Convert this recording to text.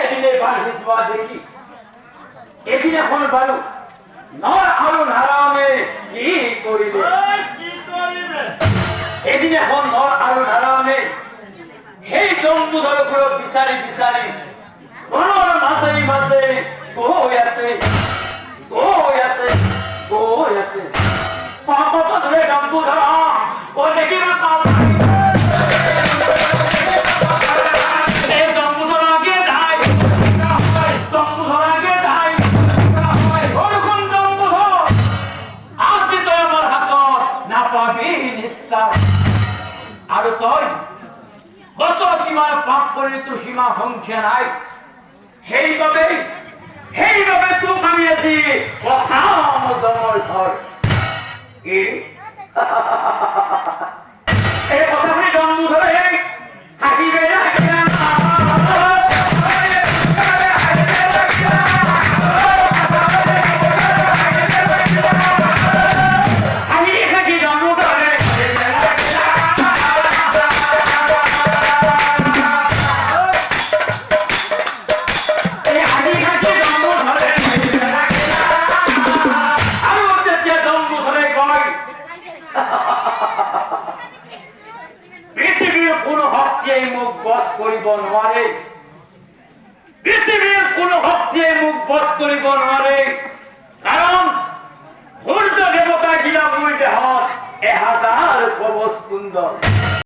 এদিনে বার হিসবা দেখি এদিন এখন বালু নর আলু নারামে কি করিবে এদিন এখন নর আলু নারামে সেই জম্বুধর গুলো বিচারি বিচারি বনর মাঝে মাঝে গৈ আছে গৈ আছে গৈ আছে পাপ ধরে জম্বুধর ও দেখি না পাপ আর তই কত কিমান পাপ করে তোর সীমা সংখ্যা নাই সেইভাবে তোক আমি আছি অসাম জমৰ ঘৰ এই কথাখিনি জন্ম ধৰে থাকিবে পৃথিবীর কোন শক্তিয়ে মুখ বধ কৰিব নোৱাৰে পৃথিবীর কোন শক্তিয়ে মুখ বধ কৰিব নোৱাৰে কাৰণ সূৰ্য দেৱতা গিলা মোৰ দেহত 1000 কবচ কুণ্ডল